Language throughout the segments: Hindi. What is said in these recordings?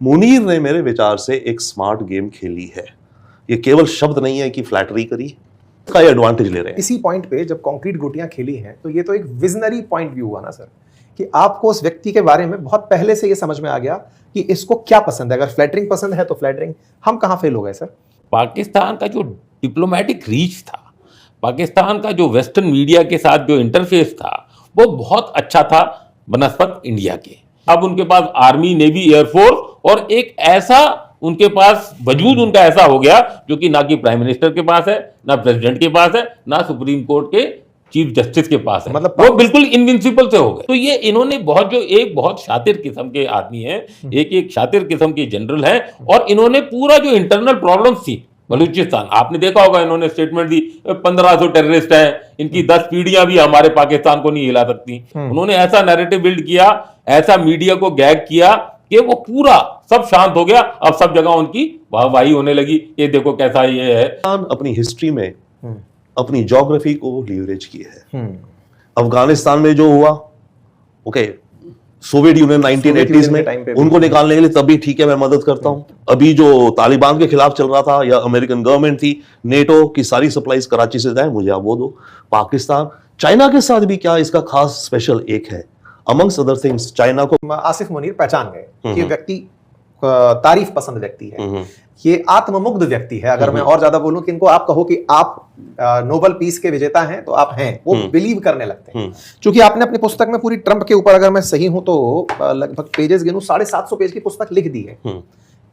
मुनीर ने मेरे विचार से एक स्मार्ट गेम खेली है। ये केवल शब्द नहीं है कि फ्लैटरी करी, का ये एडवांटेज ले रहे हैं। इसी पॉइंट पे जब कंक्रीट गोटियां खेली हैं तो ये तो एक विजनरी पॉइंट व्यू हुआ ना सर, कि आपको उस व्यक्ति के बारे में बहुत पहले से ये समझ में आ गया कि इसको क्या पसंद है। अगर फ्लैटरिंग पसंद है तो फ्लैटरिंग। हम कहां फेल हो गए सर? पाकिस्तान का जो डिप्लोमेटिक रीच था, पाकिस्तान का जो वेस्टर्न मीडिया के साथ जो इंटरफेस था, वो बहुत अच्छा था बनस्पत इंडिया के। अब उनके पास आर्मी, नेवी, एयरफोर्स और एक ऐसा उनके पास वजूद उनका ऐसा हो गया जो कि ना कि प्राइम मिनिस्टर के पास है, ना प्रेसिडेंट के पास है, ना सुप्रीम कोर्ट के चीफ जस्टिस के पास है। मतलब वो बिल्कुल इनविंसिबल से हो गए। तो ये इन्होंने बहुत शातिर किस्म के आदमी हैं, एक शातिर किस्म के जनरल हैं, और इन्होंने पूरा जो इंटरनल प्रॉब्लम्स थी बलूचिस्तान, आपने देखा होगा इन्होंने स्टेटमेंट दी 1500 टेररिस्ट हैं, इनकी 10 पीढ़ियां भी हमारे पाकिस्तान को नहीं हिला सकती। उन्होंने ऐसा नैरेटिव बिल्ड किया, ऐसा मीडिया को गैग किया कि वो पूरा सब शांत हो गया। अब सब जगह उनकी वाहवाही होने लगी, ये देखो कैसा ये है। अपनी हिस्ट्री में अपनी ज्योग्राफी को लीवरेज किए है। अफगानिस्तान में जो हुआ, ओके, सोवियत यूनियन 1980s में उनको निकालने के लिए तभी ठीक है, मैं मदद करता हूं। अभी जो तालिबान के खिलाफ चल रहा था या अमेरिकन गवर्नमेंट थी, नेटो की सारी सप्लाईज कराची से जाए, मुझे आप वो दो। पाकिस्तान, चाइना के साथ भी क्या इसका खास स्पेशल एक है, अमंग्स अदर थिंग्स चाइना को आसिफ मुनीर पहचान गए कि व्यक्ति तारीफ पसंद व्यक्ति है, ये आत्ममुग्ध व्यक्ति है। अगर मैं और ज्यादा बोलूं कि इनको आप कहो कि आप नोबेल पीस के विजेता हैं तो आप हैं, वो बिलीव करने लगते हैं। क्योंकि आपने अपनी पुस्तक में पूरी ट्रंप के ऊपर, अगर मैं सही हूं तो लगभग पेजेस गिनूं 750 पेज की पुस्तक लिख दी है।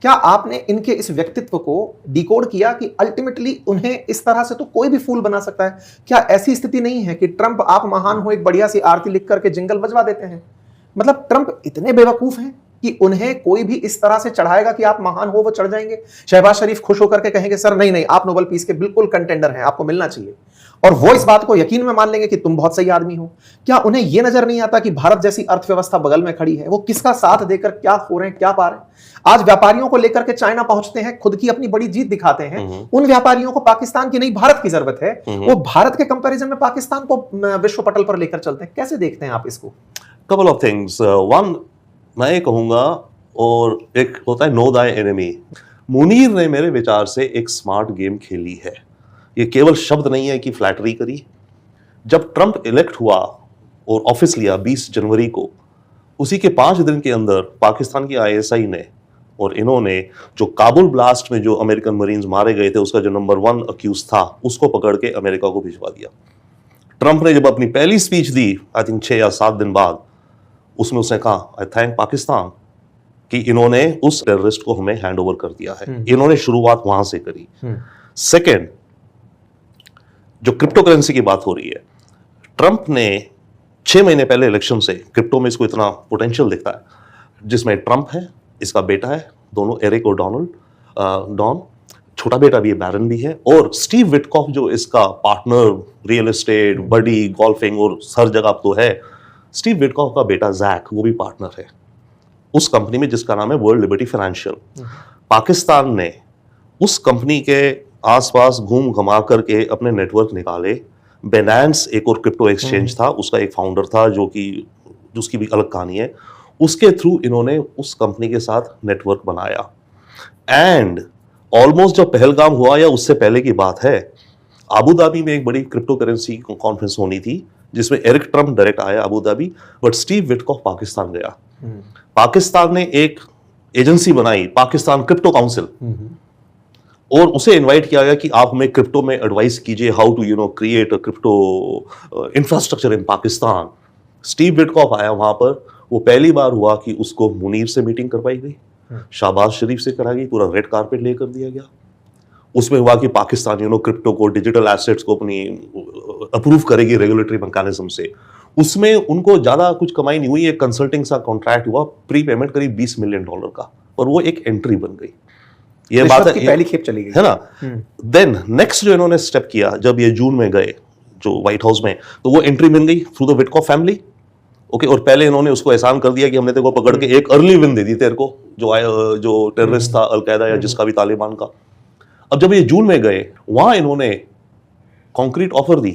क्या आपने इनके इस व्यक्तित्व को डिकोड किया कि अल्टीमेटली उन्हें इस तरह से तो कोई भी फूल बना सकता है? क्या ऐसी स्थिति नहीं है कि ट्रंप आप महान हो एक बढ़िया सी आरती लिख करके जिंगल बजवा देते हैं? मतलब ट्रंप इतने बेवकूफ हैं कि उन्हें कोई भी इस तरह से चढ़ाएगा कि आप महान हो, वो चढ़ जाएंगे। शहबाज शरीफ खुश होकर के कहेंगे सर नहीं आप नोबेल पीस के बिल्कुल कंटेंडर हैं, आपको मिलना चाहिए, और वो इस बात को यकीन में मान लेंगे कि तुम बहुत सही आदमी हो। क्या उन्हें यह नजर नहीं आता कि भारत जैसी अर्थव्यवस्था बगल में खड़ी है, वो किसका साथ देकर क्या हो रहे हैं, क्या पा रहे हैं? आज व्यापारियों को लेकर के चाइना पहुंचते हैं, खुद की अपनी बड़ी जीत दिखाते हैं। उन व्यापारियों को पाकिस्तान की नहीं भारत की जरूरत है, वो भारत के कंपैरिजन में पाकिस्तान को विश्व पटल पर लेकर चलते हैं। कैसे देखते हैं आप इसको? Couple of things. वन, मैं ये कहूंगा, और एक होता है नो दाय एनिमी। मुनीर ने मेरे विचार से एक स्मार्ट गेम खेली है। ये केवल शब्द नहीं है कि फ्लैटरी करी। जब ट्रंप इलेक्ट हुआ और ऑफिस लिया 20 जनवरी को, उसी के 5 दिन के अंदर पाकिस्तान की ISI ने और इन्होंने जो काबुल ब्लास्ट में जो अमेरिकन मरीन्स मारे गए थे, उसका जो नंबर 1 अक्यूज था, उसको पकड़ के अमेरिका को भिजवा दिया। ट्रंप ने जब अपनी पहली स्पीच दी, आई थिंक 6 या 7 दिन बाद, उसमें उसने कहा आई थैंक पाकिस्तान कि इन्होंने उस टेररिस्ट को हमें हैंड ओवर कर दिया है। इन्होंने शुरुआत वहां से करी। सेकेंड, जो क्रिप्टो करेंसी की बात हो रही है, ट्रंप ने 6 महीने पहले इलेक्शन से क्रिप्टो में इसको इतना पोटेंशियल दिखता है, जिसमें ट्रंप है, इसका बेटा है, दोनों एरिक और डॉन, छोटा बेटा भी है, बैरन भी है, और स्टीव विटकॉफ जो इसका पार्टनर, रियल एस्टेट, बडी, गोल्फिंग और हर जगह तो है। स्टीव विटकॉफ का बेटा जैक, वो भी पार्टनर है उस कंपनी में जिसका नाम है वर्ल्ड लिबर्टी फाइनेंशियल। पाकिस्तान ने उस कंपनी के आसपास घूम घमा करके अपने नेटवर्क निकाले। बेनांस एक और क्रिप्टो एक्सचेंज था, उसका एक फाउंडर था जो कि उसकी भी अलग कहानी है। उसके थ्रू इन्होंने उस कंपनी के साथ नेटवर्क बनाया। एंड ऑलमोस्ट जब पहलगाम हुआ या उससे पहले की बात है, अबू धाबी में एक बड़ी क्रिप्टो करेंसी कॉन्फ्रेंस होनी थी जिसमें एरिक ट्रंप डायरेक्ट आया Abu Dhabi, but Steve Witkoff Pakistan गया। पाकिस्तान ने एक एजेंसी बनाई, पाकिस्तान क्रिप्टो काउंसिल, और उसे इनवाइट किया गया कि आप हमें क्रिप्टो में एडवाइस कीजिए, how to create a crypto infrastructure in Pakistan. Steve Witkoff आया वहां पर। वो पहली बार हुआ कि उसको मुनीर से मीटिंग करवाई गई, शहबाज शरीफ से कराई गई, पूरा रेड कारपेट लेकर दिया गया। उसमें हुआ कि पाकिस्तान क्रिप्टो को, डिजिटल एसेट्स को अपनी अप्रूव करेगी रेगुलेटरी मैकेनिज्म से। उसमें उनको ज्यादा कुछ कमाई नहीं हुई, एक कंसल्टिंग सा कॉन्ट्रैक्ट हुआ, प्री पेमेंट करीब $20 मिलियन का, और वो एक एंट्री बन गई। ये बात है, पहली खेप चली गई है ना। देन नेक्स्ट जो इन्होंने स्टेप किया, जब ये जून में गए जो व्हाइट हाउस में, तो वो एंट्री मिल गई through the Witkoff family. Okay, और पहले इन्होंने उसको एहसान कर दिया कि हमने तेरे को पकड़ के एक अर्ली विन दे दी तेरे को, जो टेररिस्ट था अलकायदा या जिसका भी तालिबान का। अब जब ये जून में गए, वहां इन्होंने कॉन्क्रीट ऑफर दी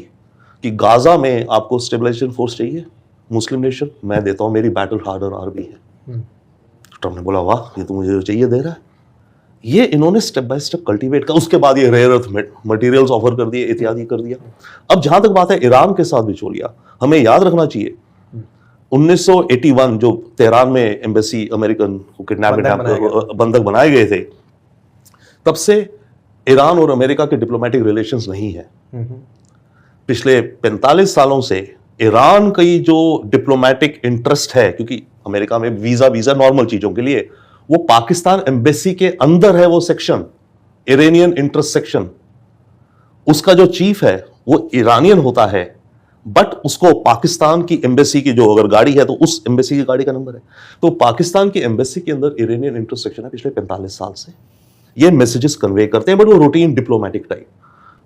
कि गाजा में आपको स्टेबलाइजेशन फोर्स चाहिए, मुस्लिम नेशन, मैं देता हूं, मेरी बैटल हार्डर आर्मी है। ट्रम्प ने बोला वाह ये तो मुझे जो चाहिए दे रहा है। ये इन्होंने स्टेप बाय स्टेप कल्टीवेट कर, उसके बाद ये रेयर अर्थ मटेरियल्स ऑफर कर दिए, इत्यादि कर दिया। अब जहां तक बात है ईरान के साथ बिचौलिया, हमें याद रखना चाहिए 1981 जो तेहरान में एम्बेसी अमेरिकन को बंधक बनाए गए थे, तब से ईरान और अमेरिका के डिप्लोमेटिक रिलेशंस नहीं है। पिछले 45 सालों से ईरान की जो डिप्लोमेटिक इंटरेस्ट है, क्योंकि अमेरिका में वीजा नॉर्मल चीजों के लिए, वो पाकिस्तान एम्बेसी के अंदर है वो सेक्शन, इरानियन इंटरेस्ट सेक्शन। उसका जो चीफ है वो ईरानियन होता है, बट उसको पाकिस्तान की एम्बेसी की जो अगर गाड़ी है तो उस एम्बेसी की गाड़ी का नंबर है। तो पाकिस्तान की एम्बेसी के अंदर इरानियन इंटरेस्ट सेक्शन है पिछले 45 साल से। ये मैसेजेस कन्वे करते हैं, बट वो रूटीन डिप्लोमेटिक टाइप।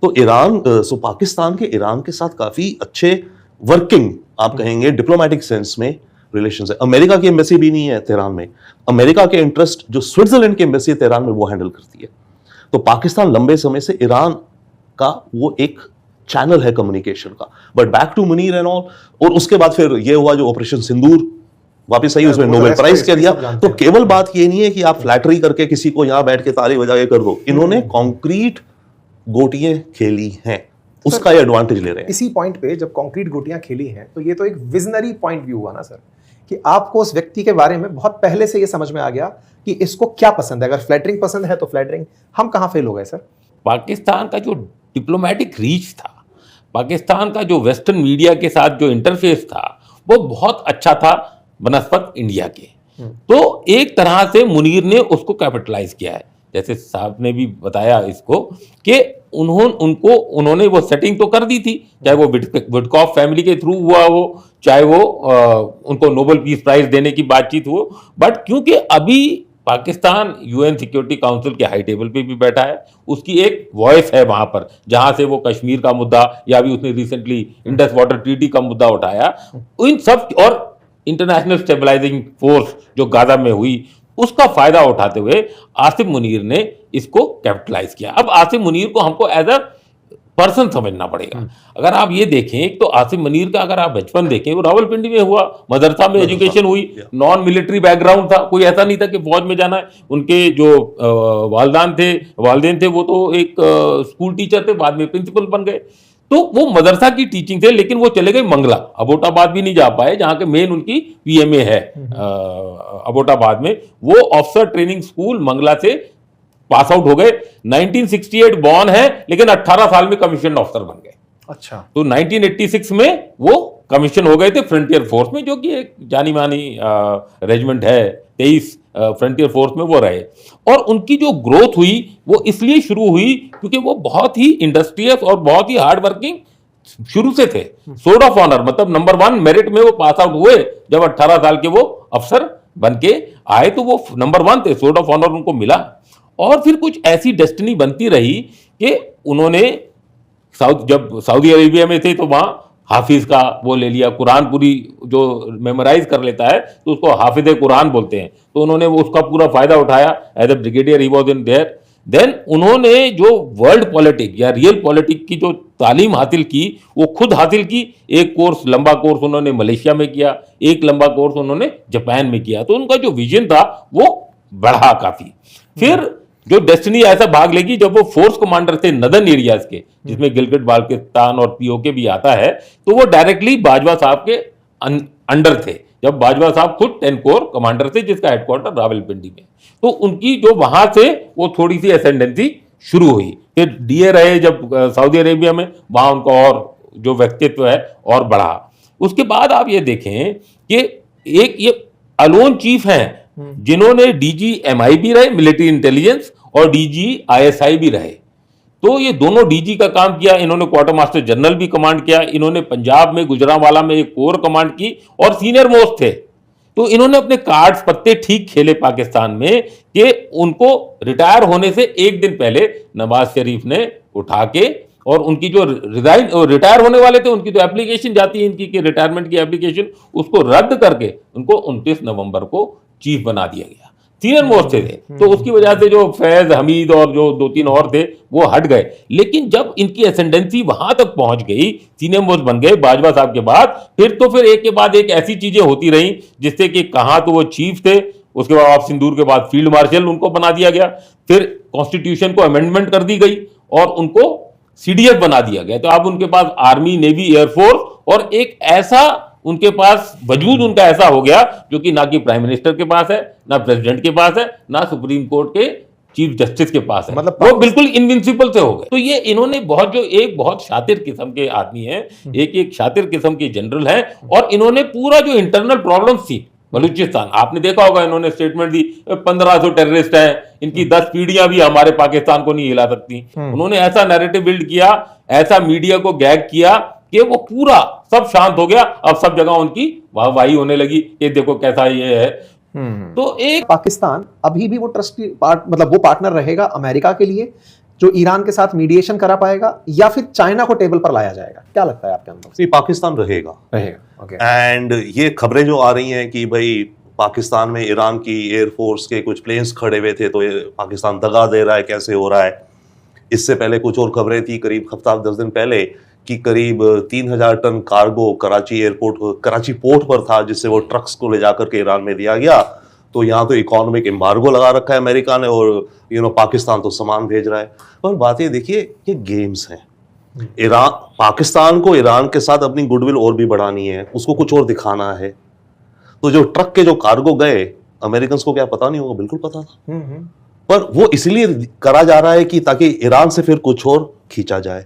तो पाकिस्तान के ईरान के साथ काफी अच्छे वर्किंग, आप कहेंगे डिप्लोमेटिक सेंस में, रिलेशंस है। अमेरिका की एम्बेसी भी नहीं है तेहरान में। अमेरिका के इंटरेस्ट जो स्विट्जरलैंड की एम्बेसी है तेहरान में, वो हैंडल करती है। तो पाकिस्तान लंबे समय से ईरान का वो एक चैनल है कम्युनिकेशन का। But back to Munir and all, और उसके बाद फिर ये हुआ जो ऑपरेशन सिंदूर, वापिस आई, उसमें नोबेल प्राइज के दिया। तो केवल बात ये नहीं है कि आप फ्लैटरी करके किसी को यहां बैठ के ताली बजा के कर दो, इन्होंने कॉन्क्रीट गोटियां खेली हैं, उसका ये एडवांटेज ले रहे हैं। इसी पॉइंट पे जब कॉन्क्रीट गोटियां खेली हैं तो ये तो एक विजनरी पॉइंट व्यू हुआ ना सर, कि आपको उस व्यक्ति के बारे में बहुत पहले से ये समझ में आ गया कि इसको क्या पसंद है। अगर फ्लैटरिंग पसंद है तो फ्लैटरिंग। हम कहां फेल हो गए सर? पाकिस्तान का जो डिप्लोमेटिक रीच था, पाकिस्तान का जो वेस्टर्न मीडिया के साथ जो इंटरफेस था, वो बहुत अच्छा था बनस्पत इंडिया के। तो एक तरह से मुनीर ने उसको कैपिटलाइज किया है। जैसे साहब ने भी बताया इसको कि उन्होंने वो सेटिंग तो कर दी थी, चाहे वो विडकॉफ फैमिली के थ्रू हुआ हो, चाहे वो उनको नोबेल पीस प्राइज देने की बातचीत हो। बट क्योंकि अभी पाकिस्तान यूएन सिक्योरिटी काउंसिल के हाई टेबल पे भी बैठा है, उसकी एक वॉइस है वहां पर, जहां से वो कश्मीर का मुद्दा, या अभी उसने रिसेंटली इंडस वाटर ट्रीटी का मुद्दा उठाया, इन सब, और इंटरनेशनल स्टेबलाइजिंग फोर्स जो गाजा में हुई, उसका फायदा उठाते हुए आसिफ मुनीर ने इसको कैपिटलाइज किया। अब आसिफ मुनीर को हमको एज अ पर्सन समझना पड़ेगा। अगर आप ये देखें तो आसिफ मुनीर का अगर आप बचपन देखें, वो रावलपिंडी में हुआ, मदरसा में एजुकेशन हुई, नॉन मिलिट्री बैकग्राउंड था, कोई ऐसा नहीं था कि फौज में जाना है। उनके जो वालदेन थे वो तो एक स्कूल टीचर थे, बाद में प्रिंसिपल बन गए। तो वो मदरसा की टीचिंग थे, लेकिन वो चले गए मंगला, अबोटाबाद भी नहीं जा पाए, जहां के मेन उनकी पीएमए है अबोटाबाद में। वो ऑफिसर ट्रेनिंग स्कूल मंगला से पास आउट हो गए। 1968 बॉर्न है, लेकिन 18 साल में कमीशन ऑफिसर बन गए। अच्छा। तो 1986 में वो कमीशन हो गए थे फ्रंटियर फोर्स में, जो कि एक जानी मानी रेजिमेंट है, 23 फ्रंटियर फोर्स में वो रहे। और उनकी जो ग्रोथ हुई वो इसलिए शुरू हुई क्योंकि वो बहुत ही इंडस्ट्रियस और बहुत ही हार्ड वर्किंग शुरू से थे। सोर्ड ऑफ ऑनर, मतलब नंबर 1 मेरिट में वो पास आउट हुए जब 18 साल के वो अफसर बन के आए, तो वो नंबर 1 थे, सोर्ड ऑफ ऑनर उनको मिला। और फिर कुछ ऐसी डेस्टिनी बनती रही कि उन्होंने जब सऊदी अरेबिया में थे तो वहां हाफिज का वो ले लिया, कुरान पूरी जो मेमोराइज कर लेता है तो उसको हाफिज कुरान बोलते हैं। तो उन्होंने वो उसका पूरा फायदा उठाया, as a brigadier he was in there. Then उन्होंने जो वर्ल्ड पॉलिटिक या रियल पॉलिटिक की जो तालीम हासिल की, वो खुद हासिल की। एक कोर्स, लंबा कोर्स उन्होंने मलेशिया में किया, एक लंबा कोर्स उन्होंने जापान में किया। तो उनका जो विजन था वो बढ़ा काफी। फिर जो डेस्टिनी ऐसा भाग लेगी, जब वो फोर्स कमांडर थे नदर्न एरियाज के, जिसमें गिलगिट बाल्टिस्तान और पीओके भी आता है, तो वो डायरेक्टली बाजवा साहब के अंडर थे, जब बाजवा साहब खुद 10 कोर कमांडर थे, जिसका हेडक्वार्टर रावलपिंडी में। तो उनकी जो वहां से वो थोड़ी सी एसेंडेंसी शुरू हुई। फिर डीए रहे जब सऊदी अरेबिया में, वहां उनका और जो व्यक्तित्व है और बढ़ा। उसके बाद आप ये देखें कि एक ये अलोन चीफ हैं जिन्होंने डीजीएमआई भी रहे, मिलिट्री इंटेलिजेंस, और डीजीआईएसआई भी रहे। तो ये दोनों डीजी का काम किया। इन्होंने क्वार्टर मास्टर जनरल भी कमांड किया। इन्होंने पंजाब में गुजरांवाला में एक कोर कमांड की और सीनियर मोस्ट थे। तो इन्होंने अपने कार्ड्स पत्ते ठीक खेले पाकिस्तान में कि उनको रिटायर होने से एक दिन पहले नवाज शरीफ ने उठा के, और उनकी जो रिटायर होने वाले थे उनकी तो एप्लीकेशन जाती है इनकी कि रिटायरमेंट की एप्लीकेशन, उसको रद्द करके उनको 29 नवंबर को चीफ बना दिया गया। सीनियर मोस्ट थे। तो उसकी वजह से जो फैज, हमीद और जो 2-3 और थे वो हट गए। लेकिन जब इनकी एसेंडेंसी वहां तक पहुंच गई, सीनियर मोस्ट बन गए बाजवा साहब के बाद, फिर एक के बाद एक ऐसी चीजें होती रही, जिससे कि कहां तो वो चीफ थे, उसके बाद ऑफ सिंदूर के बाद फील्ड मार्शल उनको बना दिया गया, फिर कॉन्स्टिट्यूशन को अमेंडमेंट कर दी गई और उनको सीडीएस बना दिया गया। तो अब उनके पास आर्मी, नेवी, एयरफोर्स और एक ऐसा उनके पास वजूद उनका ऐसा हो गया जो कि ना कि प्राइम मिनिस्टर के पास है, ना प्रेसिडेंट के पास है, ना सुप्रीम कोर्ट के चीफ जस्टिस के पास है, मतलब वो बिल्कुल इनविंसिबल से हो गए। तो ये इन्होंने बहुत, जो एक बहुत शातिर किस्म के आदमी हैं, एक शातिर किस्म के जनरल हैं, और इन्होंने पूरा जो इंटरनल प्रॉब्लम्स थी बलूचिस्तान, आपने देखा होगा इन्होंने स्टेटमेंट दी 1500 टेररिस्ट हैं, इनकी 10 पीढ़ियां भी हमारे पाकिस्तान को नहीं हिला सकती। उन्होंने ऐसा नैरेटिव बिल्ड किया, ऐसा मीडिया को गैग किया कि वो पूरा सब शांत हो गया। अब सब जगह उनकी वाहवाही होने लगी कि देखो कैसा ये है। तो एक पाकिस्तान अभी भी वो ट्रस्टी मतलब वो पार्टनर रहेगा अमेरिका के लिए जो ईरान के साथ मीडिएशन करा पाएगा, या फिर चाइना को टेबल पर लाया जाएगा? क्या लगता है आपके अंदर? See, पाकिस्तान रहेगा। ओके। एंड ये खबरें जो आ रही हैं कि भाई पाकिस्तान में ईरान की एयरफोर्स के कुछ प्लेन्स खड़े हुए थे तो ये पाकिस्तान दगा दे रहा है, कैसे हो रहा है। इससे पहले कुछ और खबरें थी करीब हफ्ता 10 दिन पहले कि करीब 3000 टन कार्गो कराची पोर्ट पर था, जिससे वो ट्रक्स को ले जाकर के ईरान में दिया गया। तो यहाँ तो इकोनॉमिक एम्बार्गो लगा रखा है अमेरिका ने, और पाकिस्तान तो सामान भेज रहा है। पर बातें देखिए, ये गेम्स हैं। पाकिस्तान को ईरान के साथ अपनी गुडविल और भी बढ़ानी है, उसको कुछ और दिखाना है। तो जो ट्रक के जो कार्गो गए, अमेरिकन को क्या पता नहीं होगा? बिल्कुल पता था। पर वो इसलिए करा जा रहा है कि ताकि ईरान से फिर कुछ और खींचा जाए।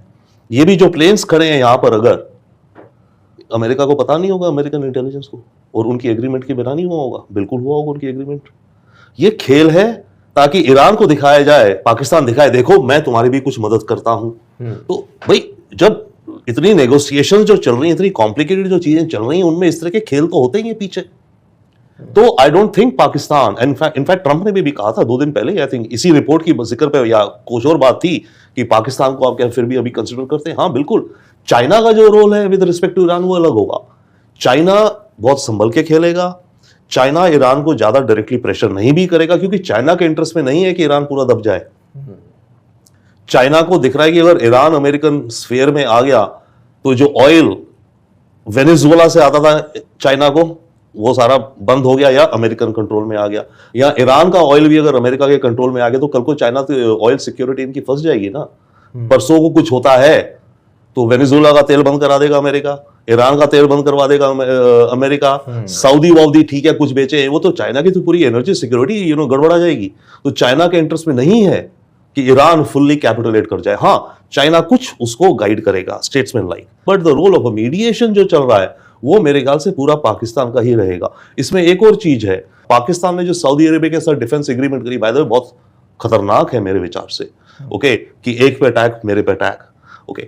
ये भी जो प्लेन्स खड़े हैं यहां पर, अगर अमेरिका को पता नहीं होगा, अमेरिकन इंटेलिजेंस को, और उनकी एग्रीमेंट के बिना नहीं हुआ होगा? बिल्कुल हुआ होगा उनकी एग्रीमेंट। ये खेल है ताकि ईरान को दिखाया जाए, पाकिस्तान दिखाए देखो मैं तुम्हारी भी कुछ मदद करता हूं। तो भाई जब इतनी नेगोशिएशंस जो चल रही हैं, इतनी कॉम्प्लिकेटेड जो चीजें चल रही हैं, उनमें इस तरह के खेल तो होते ही हैं पीछे। तो I don't think Pakistan, in fact Trump ने भी कहा था 2 दिन पहले, आई थिंक इसी रिपोर्ट की जिक्र पे या कुछ और बात थी कि पाकिस्तान को आप क्या फिर भी अभी कंसिडर करते हैं? हाँ बिल्कुल। चाइना का जो रोल है विद रिस्पेक्ट टू ईरान वो अलग होगा। चाइना बहुत संभल के खेलेगा। चाइना ईरान को ज्यादा डायरेक्टली प्रेशर नहीं भी करेगा, क्योंकि चाइना के इंटरेस्ट में नहीं है कि ईरान पूरा दब जाए। चाइना को दिख रहा है कि अगर ईरान अमेरिकन स्फीयर में आ गया तो जो ऑयल वेनेजुएला से आता था चाइना को, वो सारा बंद हो गया या अमेरिकन कंट्रोल में आ गया। या ईरान का ऑयल भी अगर अमेरिका के कंट्रोल में आ गया तो कल को चाइना तो ऑयल सिक्योरिटी इनकी फंस जाएगी ना। परसों को कुछ होता है तो वेनेजुएला का तेल बंद करा देगा अमेरिका, ईरान का तेल बंद करवा देगा अमेरिका, सऊदी वाउदी ठीक है कुछ बेचे, वो तो चाइना की तो पूरी एनर्जी सिक्योरिटी गड़बड़ा जाएगी। तो चाइना के इंटरेस्ट में नहीं है कि ईरान फुल्ली कैपिटुलेट कर जाए। हाँ, चाइना कुछ उसको गाइड करेगा, statesman like, but the role of mediation जो चल रहा है वो मेरे ख्याल से पूरा पाकिस्तान का ही रहेगा। इसमें एक और चीज है, पाकिस्तान ने जो सऊदी अरेबिया के साथ डिफेंस एग्रीमेंट करी, बाय द वे बहुत खतरनाक है मेरे विचार से, ओके, कि एक पे अटैक मेरे पे अटैक, ओके।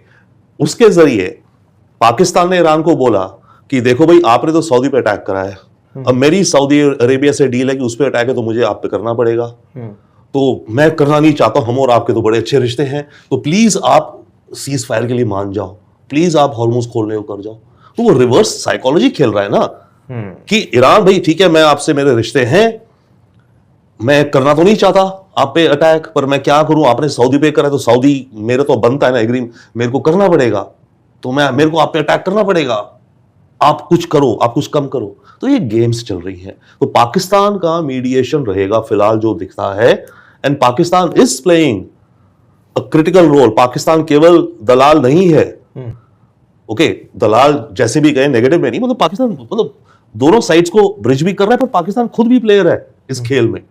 उसके जरिए पाकिस्तान ने ईरान को बोला कि देखो भाई आपने तो सऊदी पे अटैक करा है, अब मेरी सऊदी अरेबिया से डील है कि उस पे अटैक है तो मुझे आप पे करना पड़ेगा। तो मैं करना नहीं चाहता, हम और आपके तो बड़े अच्छे रिश्ते हैं, तो प्लीज आप सीज फायर के लिए मान जाओ, प्लीज आप हॉर्मुज खोलने को कर जाओ। तो वो रिवर्स साइकोलॉजी खेल रहा है ना कि ईरान भाई ठीक है मैं आपसे मेरे रिश्ते हैं, मैं करना तो नहीं चाहता आप पे अटैक, पर मैं क्या करूं, आपने सऊदी पे करा तो सऊदी मेरे तो बनता है ना एग्रीमेंट, मेरे को करना पड़ेगा, तो मेरे को आप पे अटैक करना पड़ेगा, आप कुछ करो, आप कुछ कम करो। तो ये गेम्स चल रही हैं। तो पाकिस्तान का मीडिएशन रहेगा फिलहाल जो दिखता है, and Pakistan is playing a critical role. Pakistan केवल दलाल नहीं है, ओके, दलाल जैसे भी गए नेगेटिव में नहीं, मतलब पाकिस्तान मतलब दोनों साइड्स को ब्रिज भी कर रहा है, पर पाकिस्तान खुद भी प्लेयर है इस खेल में।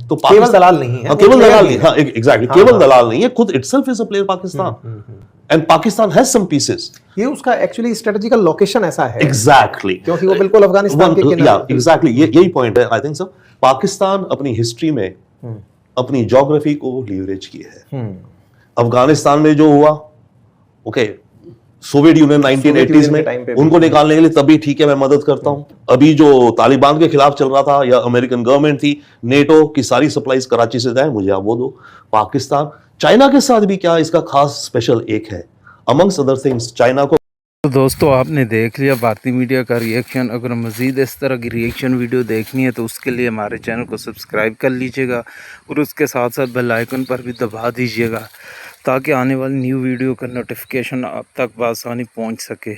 तो केवल दलाल नहीं है, केवल दलाल नहीं, हाँ एग्जैक्टली, केवल दलाल नहीं है, खुद itself is a player Pakistan, and Pakistan has some pieces. ये उसका एक्चुअली स्ट्रेटेजिकल लोकेशन ऐसा है, एग्जैक्टली, क्योंकि वो बिल्कुल अफगानिस्तान के किनारे, एग्जैक्टली यही पॉइंट है। आई थिंक सर पाकिस्तान अपनी हिस्ट्री में अपनी ज्योग्राफी को लीवरेज किया है। अफगानिस्तान में जो हुआ, ओके, सोवियत यूनियन 1980s में उनको निकालने के लिए तभी ठीक है मैं मदद करता हूं। अभी जो तालिबान के खिलाफ चल रहा था या अमेरिकन गवर्नमेंट थी, नेटो की सारी सप्लाईज कराची से जाए, मुझे आप वो दो। पाकिस्तान चाइना के साथ भी क्या इसका खास स्पेशल एक है, अमंग्स अदर थिंग्स चाइना को। तो दोस्तों आपने देख लिया भारतीय मीडिया का रिएक्शन। अगर मज़ीद इस तरह की रिएक्शन वीडियो देखनी है तो उसके लिए हमारे चैनल को सब्सक्राइब कर लीजिएगा और उसके साथ साथ बेल आइकन पर भी दबा दीजिएगा ताकि आने वाली न्यू वीडियो का नोटिफिकेशन आप तक बआसानी पहुंच सके।